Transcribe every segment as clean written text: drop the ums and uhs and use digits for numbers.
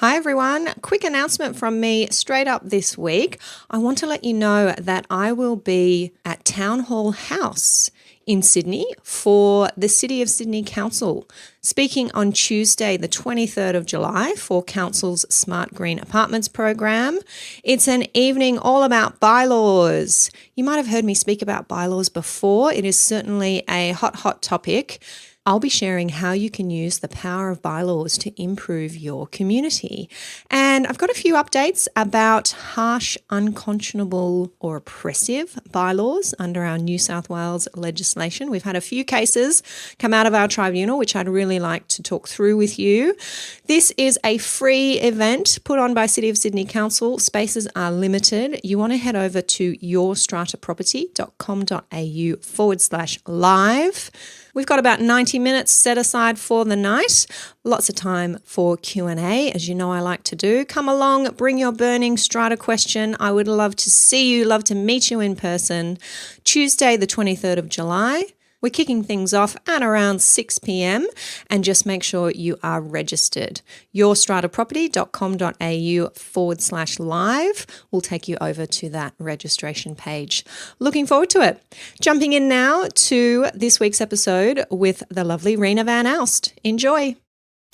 Hi everyone, quick announcement from me straight up this week. I want to let you know that I will be at Town Hall House in Sydney for the City of Sydney Council, speaking on Tuesday the 23rd of July for Council's Smart Green Apartments program. It's an evening all about bylaws. You might have heard me speak about bylaws before. It is certainly a hot topic. I'll be sharing how you can use the power of bylaws to improve your community. And I've got a few updates about harsh, unconscionable or oppressive bylaws under our New South Wales legislation. We've had a few cases come out of our tribunal, which I'd really like to talk through with you. This is a free event put on by City of Sydney Council. Spaces are limited. You want to head over to yourstrataproperty.com.au/live. We've got about 90 minutes set aside for the night. Lots of time for Q&A, as you know I like to do. Come along, bring your burning strata question. I would love to see you, love to meet you in person. Tuesday, the 23rd of July. We're kicking things off at around 6 p.m. and just make sure you are registered. yourstrataproperty.com.au/live will take you over to that registration page. Looking forward to it. Jumping in now to this week's episode with the lovely Reena van Alst. Enjoy.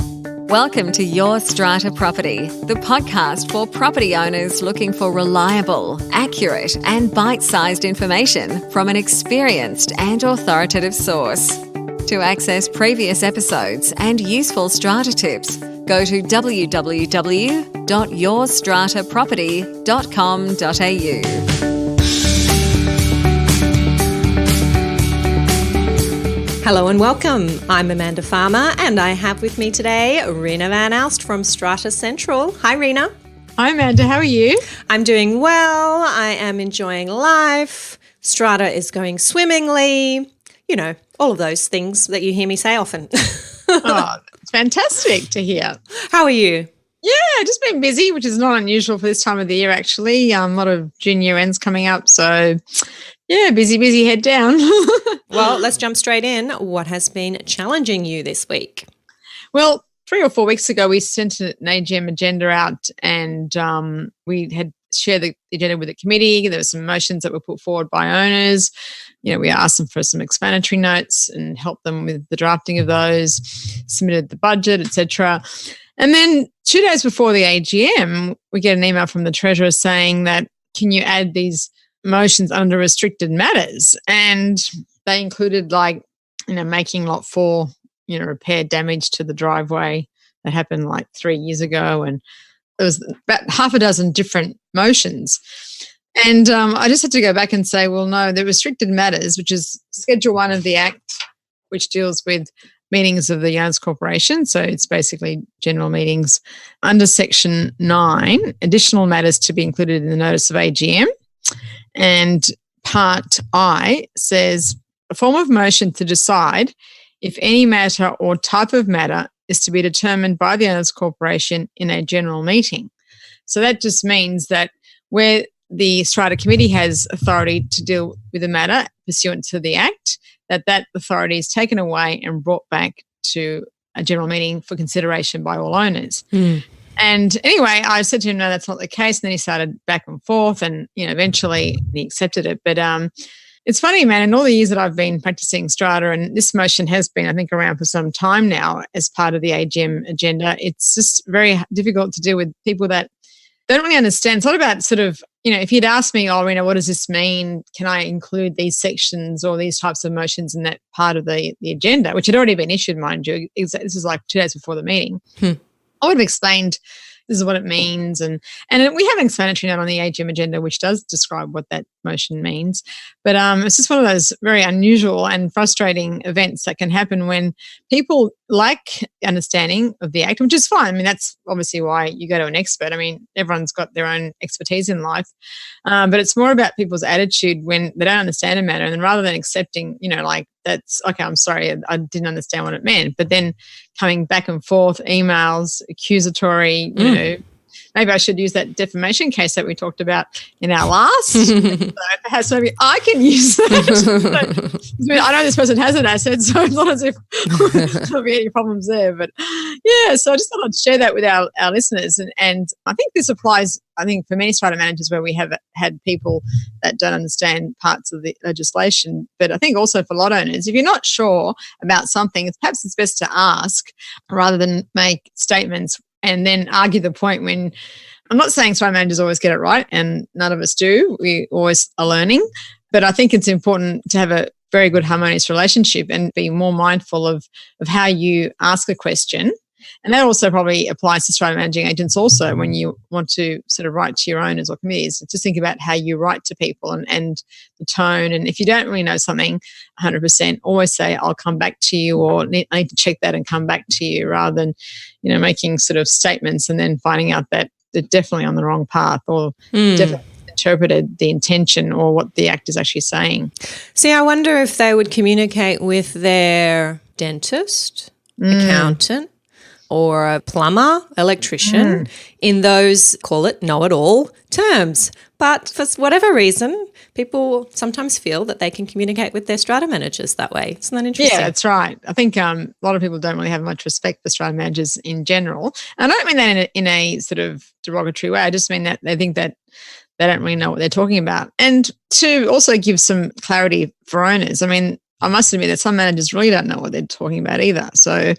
Welcome to Your Strata Property, the podcast for property owners looking for reliable, accurate, and bite-sized information from an experienced and authoritative source. To access previous episodes and useful strata tips, go to www.yourstrataproperty.com.au. Hello and welcome. I'm Amanda Farmer and I have with me today Reena van Alst from Strata Central. Hi Reena. Hi Amanda, how are you? I'm doing well. I am enjoying life. Strata is going swimmingly. You know, all of those things that you hear me say often. Oh, it's fantastic to hear. How are you? Yeah, just been busy, which is not unusual for this time of the year actually. A lot of June year ends coming up, so yeah, busy, head down. Well, let's jump straight in. What has been challenging you this week? Well, 3 or 4 weeks ago, we sent an AGM agenda out and we had shared the agenda with the committee. There were some motions that were put forward by owners. You know, we asked them for some explanatory notes and helped them with the drafting of those, submitted the budget, etc. And then 2 days before the AGM, we get an email from the Treasurer saying that, can you add these motions under restricted matters? And they included making lot 4, repair damage to the driveway that happened 3 years ago. And there was about half a dozen different motions. And I just had to go back and say, well, no, the restricted matters, which is Schedule 1 of the Act, which deals with meetings of the Owners Corporation. So it's basically general meetings. Under Section 9, additional matters to be included in the notice of AGM. And Part I says, a form of motion to decide if any matter or type of matter is to be determined by the Owners Corporation in a general meeting. So that just means that where the Strata Committee has authority to deal with a matter pursuant to the Act, that authority is taken away and brought back to a general meeting for consideration by all owners. And anyway, I said to him, no, that's not the case. And then he started back and forth and, eventually he accepted it. But it's funny, man, in all the years that I've been practicing strata, and this motion has been, I think, around for some time now as part of the AGM agenda, it's just very difficult to deal with people that don't really understand. It's not about sort of, if you'd asked me, oh, Reena, what does this mean? Can I include these sections or these types of motions in that part of the agenda, which had already been issued, mind you. This is 2 days before the meeting. I would have explained this is what it means. And we have an explanatory note on the AGM agenda which does describe what that motion means. But it's just one of those very unusual and frustrating events that can happen when people lack understanding of the Act, which is fine. I mean, that's obviously why you go to an expert. I mean, everyone's got their own expertise in life. But it's more about people's attitude when they don't understand a matter. And then rather than accepting, that's, okay, I'm sorry, I didn't understand what it meant. But then coming back and forth, emails, accusatory, maybe I should use that defamation case that we talked about in our last episode. Perhaps maybe I can use that. I know this person has an asset, so it's not as if there'll be any problems there. But yeah, so I just thought I'd share that with our listeners. And I think this applies, I think, for many strata managers where we have had people that don't understand parts of the legislation. But I think also for lot owners, if you're not sure about something, perhaps it's best to ask rather than make statements and then argue the point when I'm not saying strata managers always get it right, and none of us do. We always are learning. But I think it's important to have a very good harmonious relationship and be more mindful of how you ask a question. And that also probably applies to strata managing agents also when you want to sort of write to your owners or committees. Just think about how you write to people and the tone. And if you don't really know something 100%, always say, I'll come back to you, or I need to check that and come back to you, rather than, making sort of statements and then finding out that they're definitely on the wrong path or definitely interpreted the intention or what the act is actually saying. See, I wonder if they would communicate with their dentist, accountant, or a plumber, electrician, in those, call it, know-it-all terms. But for whatever reason, people sometimes feel that they can communicate with their strata managers that way. Isn't that interesting? Yeah, that's right. I think a lot of people don't really have much respect for strata managers in general. And I don't mean that in a sort of derogatory way. I just mean that they think that they don't really know what they're talking about. And to also give some clarity for owners, I mean, I must admit that some managers really don't know what they're talking about either. So,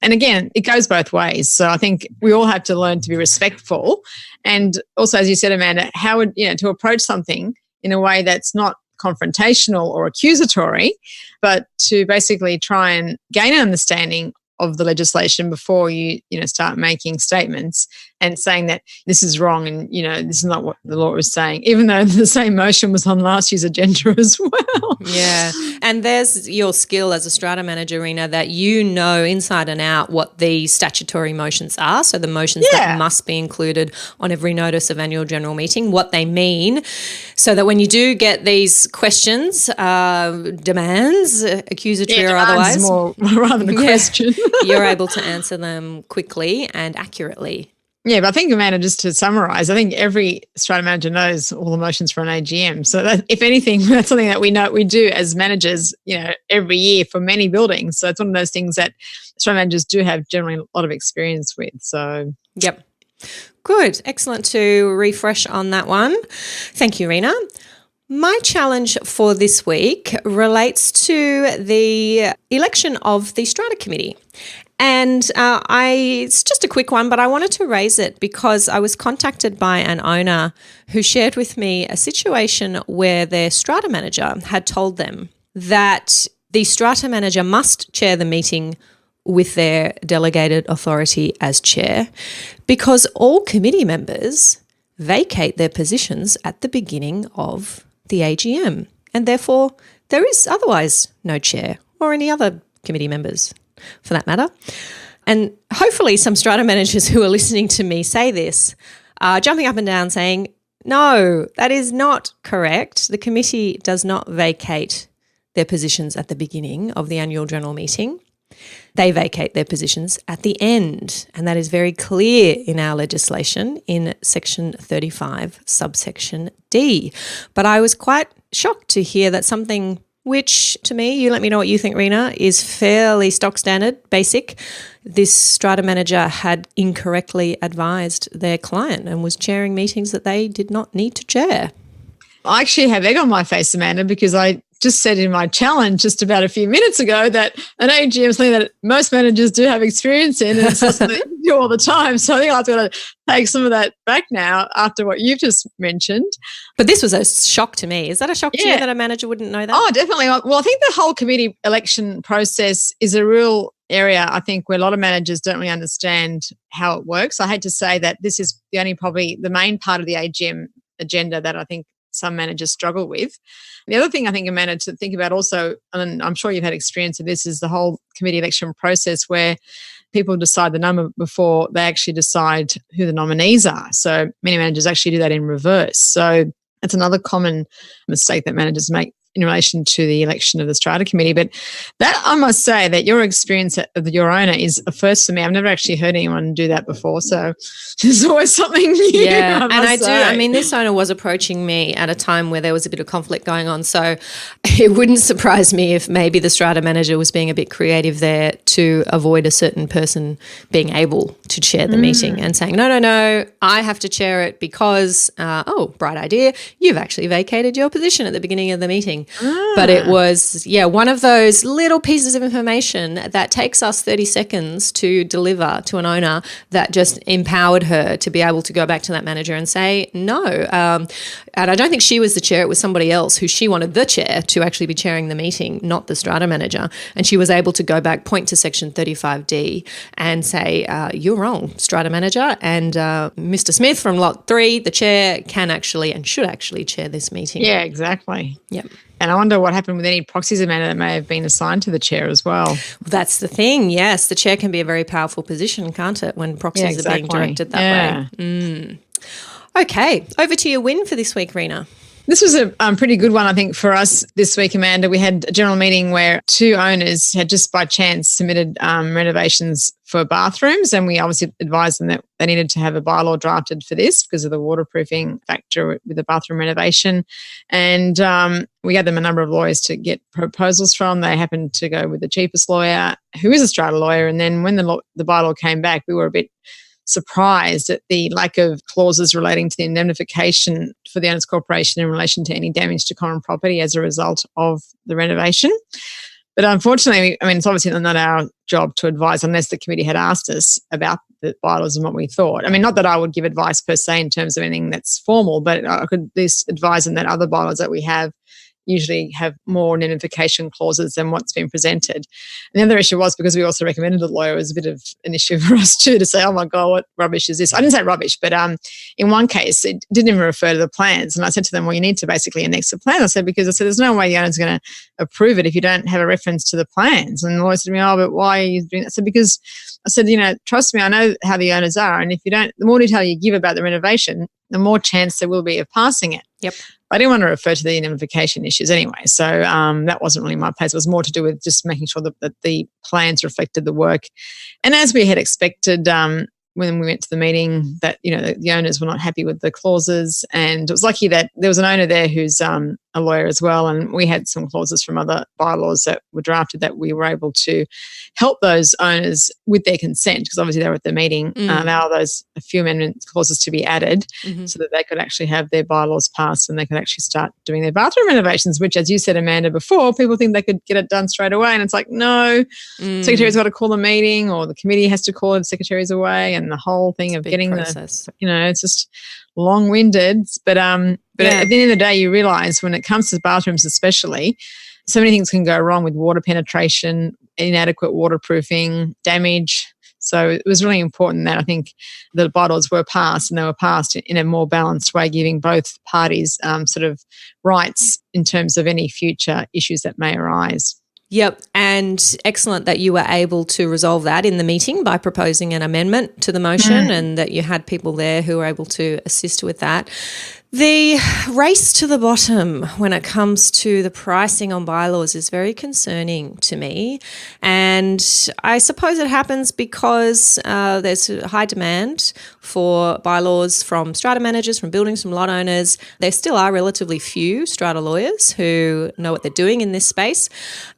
and again, it goes both ways. So I think we all have to learn to be respectful. And also, as you said, Amanda, how would, to approach something in a way that's not confrontational or accusatory, but to basically try and gain an understanding of the legislation before you start making statements and saying that this is wrong and this is not what the law is saying, even though the same motion was on last year's agenda as well. Yeah, and there's your skill as a strata manager, Reena, that you know inside and out what the statutory motions are, so the motions that must be included on every notice of annual general meeting, what they mean, so that when you do get these questions, demands, accusatory or otherwise, more rather than a question, you're able to answer them quickly and accurately. Yeah, but I think, Amanda, just to summarise, I think every strata manager knows all the motions for an AGM. So that, if anything, that's something that we do as managers, every year for many buildings. So it's one of those things that strata managers do have generally a lot of experience with. So, yep. Good. Excellent to refresh on that one. Thank you, Reena. My challenge for this week relates to the election of the Strata Committee. And it's just a quick one, but I wanted to raise it because I was contacted by an owner who shared with me a situation where their strata manager had told them that the strata manager must chair the meeting with their delegated authority as chair because all committee members vacate their positions at the beginning of the AGM, and therefore there is otherwise no chair or any other committee members for that matter. And hopefully some strata managers who are listening to me say this are jumping up and down saying, no, that is not correct. The committee does not vacate their positions at the beginning of the annual general meeting. They vacate their positions at the end, and that is very clear in our legislation in Section 35, Subsection D. But I was quite shocked to hear that something which, to me, you let me know what you think, Reena, is fairly stock standard, basic. This strata manager had incorrectly advised their client and was chairing meetings that they did not need to chair. I actually have egg on my face, Amanda, because I just said in my challenge just about a few minutes ago that an AGM is something that most managers do have experience in, and it's something that you do all the time. So I think I've got to take some of that back now after what you've just mentioned. But this was a shock to me. Is that a shock to you that a manager wouldn't know that? Oh, definitely. Well, I think the whole committee election process is a real area, I think, where a lot of managers don't really understand how it works. I hate to say that this is probably the main part of the AGM agenda that I think some managers struggle with. The other thing I think, Amanda, to think about also, and I'm sure you've had experience of this, is the whole committee election process where people decide the number before they actually decide who the nominees are. So many managers actually do that in reverse. So that's another common mistake that managers make in relation to the election of the Strata Committee. But that, I must say that your experience of your owner is a first for me. I've never actually heard anyone do that before. So there's always something new. Yeah, and I do. say. I mean, this owner was approaching me at a time where there was a bit of conflict going on. So it wouldn't surprise me if maybe the strata manager was being a bit creative there to avoid a certain person being able to chair the meeting and saying, no, I have to chair it because, bright idea, you've actually vacated your position at the beginning of the meeting. But it was, one of those little pieces of information that takes us 30 seconds to deliver to an owner that just empowered her to be able to go back to that manager and say no. And I don't think she was the chair. It was somebody else who she wanted the chair to actually be chairing the meeting, not the strata manager. And she was able to go back, point to Section 35D and say, you're wrong, strata manager. And Mr. Smith from Lot 3, the chair, can actually and should actually chair this meeting. Yeah, exactly. Yep. And I wonder what happened with any proxies, Amanda, that may have been assigned to the chair as well. That's the thing, yes. The chair can be a very powerful position, can't it, when proxies are being directed that way. Okay, over to your win for this week, Reena. This was a pretty good one, I think, for us this week, Amanda. We had a general meeting where two owners had just by chance submitted renovations for bathrooms, and we obviously advised them that they needed to have a bylaw drafted for this because of the waterproofing factor with the bathroom renovation. And we gave them a number of lawyers to get proposals from. They happened to go with the cheapest lawyer, who is a strata lawyer. And then when the bylaw came back, we were a bit surprised at the lack of clauses relating to the indemnification for the owners corporation in relation to any damage to common property as a result of the renovation. But unfortunately, I mean, it's obviously not our job to advise unless the committee had asked us about the bylaws and what we thought. I mean, not that I would give advice per se in terms of anything that's formal, but I could at least advise them that other bylaws that we have usually have more indemnification clauses than what's been presented. And the other issue was because we also recommended the lawyer was a bit of an issue for us too, to say, oh my God, what rubbish is this? I didn't say rubbish, but in one case, it didn't even refer to the plans. And I said to them, well, you need to basically annex the plan. I said, there's no way the owner's going to approve it if you don't have a reference to the plans. And the lawyer said to me, oh, but why are you doing that? I said, because I said, trust me, I know how the owners are. And if you don't, the more detail you give about the renovation, the more chance there will be of passing it. Yep. I didn't want to refer to the indemnification issues anyway. So that wasn't really my place. It was more to do with just making sure that the plans reflected the work. And as we had expected, when we went to the meeting, that the owners were not happy with the clauses, and it was lucky that there was an owner there who's a lawyer as well, and we had some clauses from other bylaws that were drafted that we were able to help those owners with their consent, because obviously they were at the meeting, allow a few amendment clauses to be added so that they could actually have their bylaws passed and they could actually start doing their bathroom renovations, which, as you said, Amanda, before, people think they could get it done straight away, and it's like, no, secretary's got to call a meeting, or the committee has to call the secretaries away, and the whole thing of getting process. It's just long-winded. But at the end of the day, you realise when it comes to bathrooms especially, so many things can go wrong with water penetration, inadequate waterproofing, damage. So it was really important that I think the bylaws were passed, and they were passed in a more balanced way, giving both parties sort of rights in terms of any future issues that may arise. Yep, and excellent that you were able to resolve that in the meeting by proposing an amendment to the motion and that you had people there who were able to assist with that. The race to the bottom when it comes to the pricing on bylaws is very concerning to me, and I suppose it happens because there's a high demand for bylaws from strata managers, from buildings, from lot owners. There still are relatively few strata lawyers who know what they're doing in this space,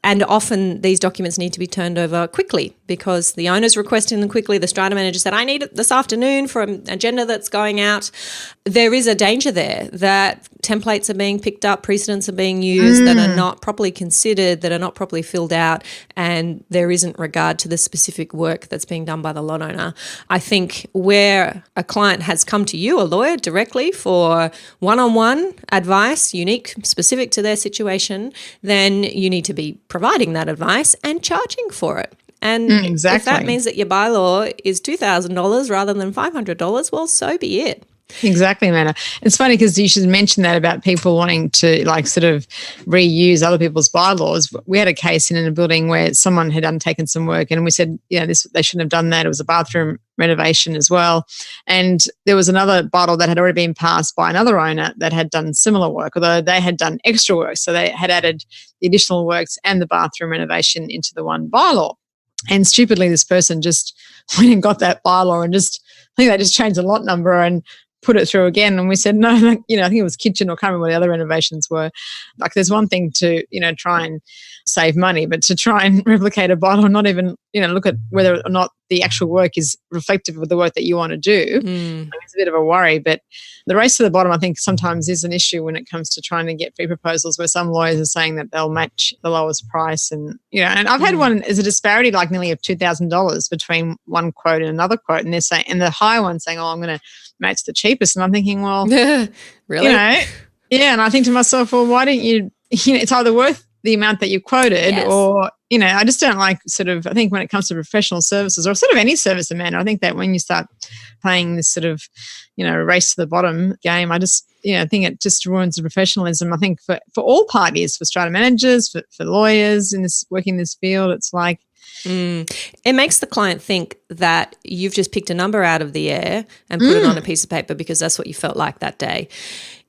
and often these documents need to be turned over quickly because the owner's requesting them quickly. The strata manager said, I need it this afternoon for an agenda that's going out. There is a danger there that templates are being picked up, precedents are being used that are not properly considered, that are not properly filled out, and there isn't regard to the specific work that's being done by the lot owner. I think where a client has come to you, a lawyer, directly for one-on-one advice, unique, specific to their situation, then you need to be providing that advice and charging for it. And if that means that your bylaw is $2,000 rather than $500, well, so be it. Exactly, Amanda. It's funny because you should mention that about people wanting to like sort of reuse other people's bylaws. We had a case in a building where someone had undertaken some work and we said, they shouldn't have done that. It was a bathroom renovation as well. And there was another bylaw that had already been passed by another owner that had done similar work, although they had done extra work. So they had added the additional works and the bathroom renovation into the one bylaw. And stupidly, this person just went and got that bylaw and I think they just changed the lot number and put it through again. And we said, no, I think it was kitchen or can't remember what the other renovations were. Like there's one thing to, try and save money, but to try and replicate a bylaw, not even, look at whether or not the actual work is reflective of the work that you want to do. It's a bit of a worry, but the race to the bottom, I think sometimes is an issue when it comes to trying to get fee proposals where some lawyers are saying that they'll match the lowest price. And, and I've had one as a disparity like nearly of $2,000 between one quote and another quote. And they're saying, and the higher one saying, I'm going to match the cheapest. And I'm thinking, well, really? And I think to myself, well, why don't you, it's either worth the amount that you quoted or, I just don't like I think when it comes to professional services or sort of any service, Amanda, I think that when you start playing this sort of, race to the bottom game, I just, I think it just ruins the professionalism. I think for all parties, for strata managers, for lawyers working in this field, it's like, it makes the client think that you've just picked a number out of the air and put it on a piece of paper because that's what you felt like that day.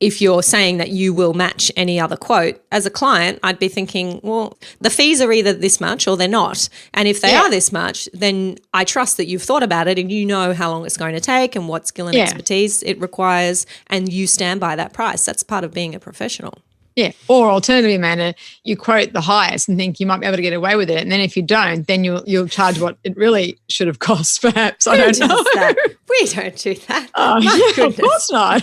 If you're saying that you will match any other quote, as a client, I'd be thinking, well, the fees are either this much or they're not. And if they are this much, then I trust that you've thought about it and you know how long it's going to take and what skill and expertise it requires, and you stand by that price. That's part of being a professional. Yeah. Or alternatively, Amanda, you quote the highest and think you might be able to get away with it. And then if you don't, then you'll charge what it really should have cost, perhaps. I don't know. That? We don't do that. Of course not.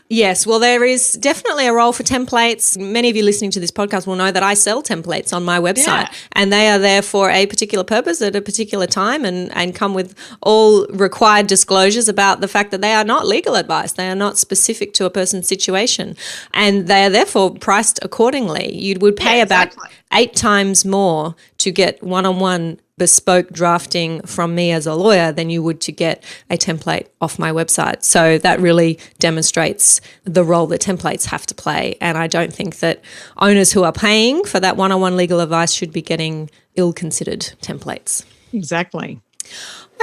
Yes, well, there is definitely a role for templates. Many of you listening to this podcast will know that I sell templates on my website and they are there for a particular purpose at a particular time and come with all required disclosures about the fact that they are not legal advice. They are not specific to a person's situation and they are therefore priced accordingly. You would pay about 8 times more to get one-on-one bespoke drafting from me as a lawyer than you would to get a template off my website. So that really demonstrates the role that templates have to play. And I don't think that owners who are paying for that one-on-one legal advice should be getting ill-considered templates. Exactly.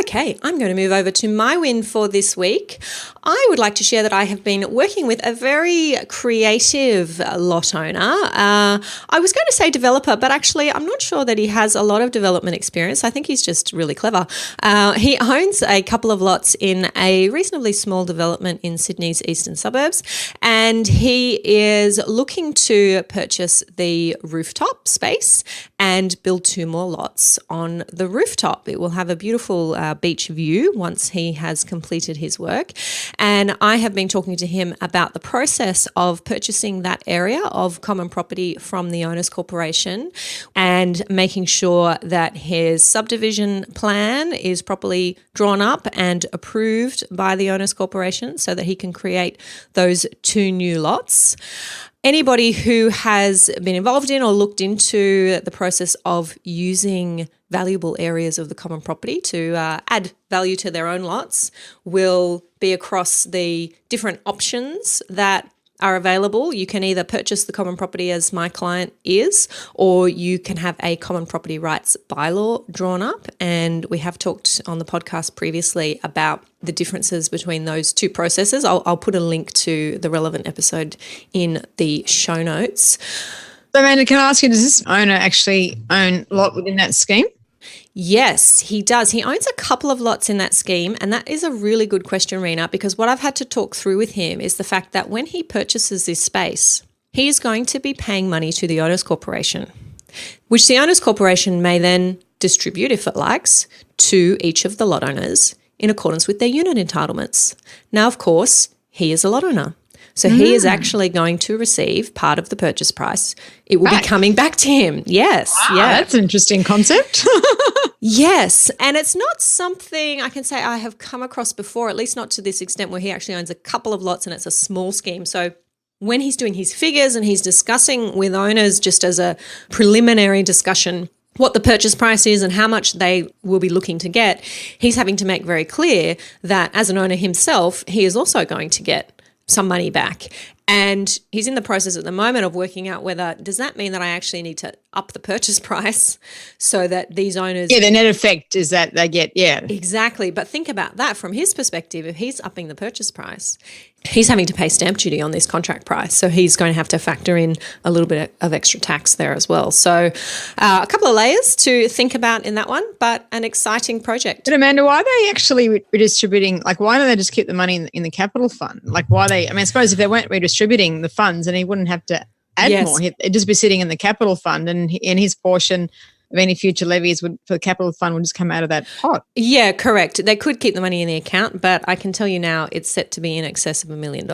Okay, I'm going to move over to my win for this week. I would like to share that I have been working with a very creative lot owner. I was going to say developer, but actually I'm not sure that he has a lot of development experience. I think he's just really clever. He owns a couple of lots in a reasonably small development in Sydney's eastern suburbs, and he is looking to purchase the rooftop space and build 2 more lots on the rooftop. It will have a beautiful beach view once he has completed his work. And I have been talking to him about the process of purchasing that area of common property from the Owners Corporation and making sure that his subdivision plan is properly drawn up and approved by the Owners Corporation so that he can create those 2 new lots. Anybody who has been involved in or looked into the process of using valuable areas of the common property to add value to their own lots will be across the different options that are available. You can either purchase the common property as my client is, or you can have a common property rights bylaw drawn up. And we have talked on the podcast previously about the differences between those 2 processes. I'll put a link to the relevant episode in the show notes. So, Amanda, can I ask you, does this owner actually own a lot within that scheme? Yes, he does. He owns a couple of lots in that scheme, and that is a really good question, Reena, because what I've had to talk through with him is the fact that when he purchases this space, he is going to be paying money to the Owners Corporation, which the Owners Corporation may then distribute, if it likes, to each of the lot owners in accordance with their unit entitlements. Now, of course, he is a lot owner. So he is actually going to receive part of the purchase price. It will be coming back to him. Yes. Wow, that's an interesting concept. Yes. And it's not something I can say I have come across before, at least not to this extent where he actually owns a couple of lots and it's a small scheme. So when he's doing his figures and he's discussing with owners just as a preliminary discussion, what the purchase price is and how much they will be looking to get, he's having to make very clear that as an owner himself, he is also going to get some money back. And he's in the process at the moment of working out whether, does that mean that I actually need to up the purchase price so that these owners... Yeah, the net effect is that they get, Exactly. But think about that from his perspective. If he's upping the purchase price, he's having to pay stamp duty on this contract price. So he's going to have to factor in a little bit of extra tax there as well. So a couple of layers to think about in that one, but an exciting project. But Amanda, why are they actually redistributing? Like, why don't they just keep the money in the capital fund? Like, I suppose if they weren't redistributing the funds, then he wouldn't have to add more. It'd just be sitting in the capital fund, and in his portion of any future levies for the capital fund would just come out of that pot. Yeah, correct. They could keep the money in the account, but I can tell you now it's set to be in excess of $1 million.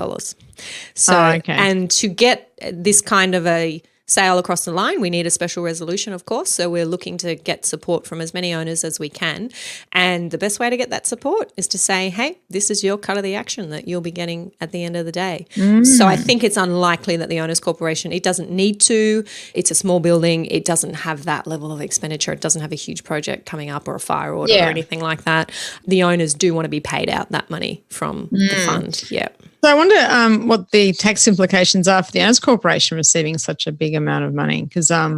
So, and to get this kind of a sale across the line, we need a special resolution, of course. So we're looking to get support from as many owners as we can. And the best way to get that support is to say, hey, this is your cut of the action that you'll be getting at the end of the day. So I think it's unlikely that the Owners Corporation, it doesn't need to. It's a small building. It doesn't have that level of expenditure. It doesn't have a huge project coming up or a fire order or anything like that. The owners do want to be paid out that money from the fund. Yeah. So I wonder what the tax implications are for the Owners Corporation receiving such a big amount of money. Because, I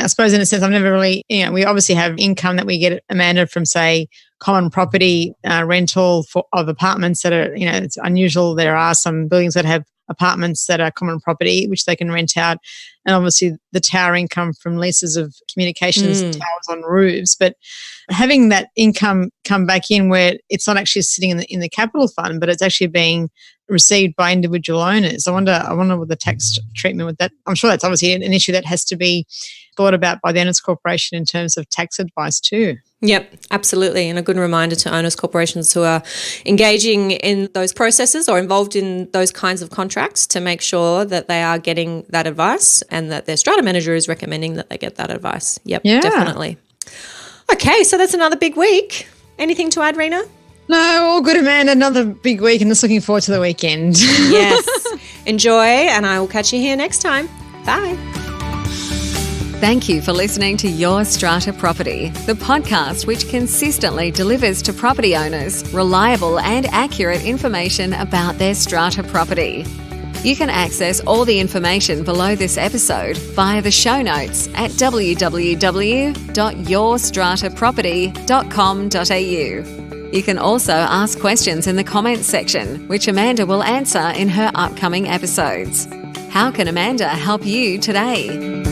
suppose in a sense I've never really, we obviously have income that we get, Amanda, from, say, common property rental of apartments that are, it's unusual. There are some buildings that have apartments that are common property, which they can rent out. And obviously the tower income from leases of communications towers on roofs. But having that income come back in where it's not actually sitting in the capital fund, but it's actually being received by individual owners. I wonder what the tax treatment with that. I'm sure that's obviously an issue that has to be thought about by the Owners Corporation in terms of tax advice too. Yep, absolutely. And a good reminder to owners corporations who are engaging in those processes or involved in those kinds of contracts to make sure that they are getting that advice and that their strata manager is recommending that they get that advice. Yep, definitely. Okay, so that's another big week. Anything to add, Reena? No, all good, Amanda. Another big week and just looking forward to the weekend. Yes. Enjoy, and I will catch you here next time. Bye. Thank you for listening to Your Strata Property, the podcast which consistently delivers to property owners reliable and accurate information about their strata property. You can access all the information below this episode via the show notes at www.yourstrataproperty.com.au. You can also ask questions in the comments section, which Amanda will answer in her upcoming episodes. How can Amanda help you today?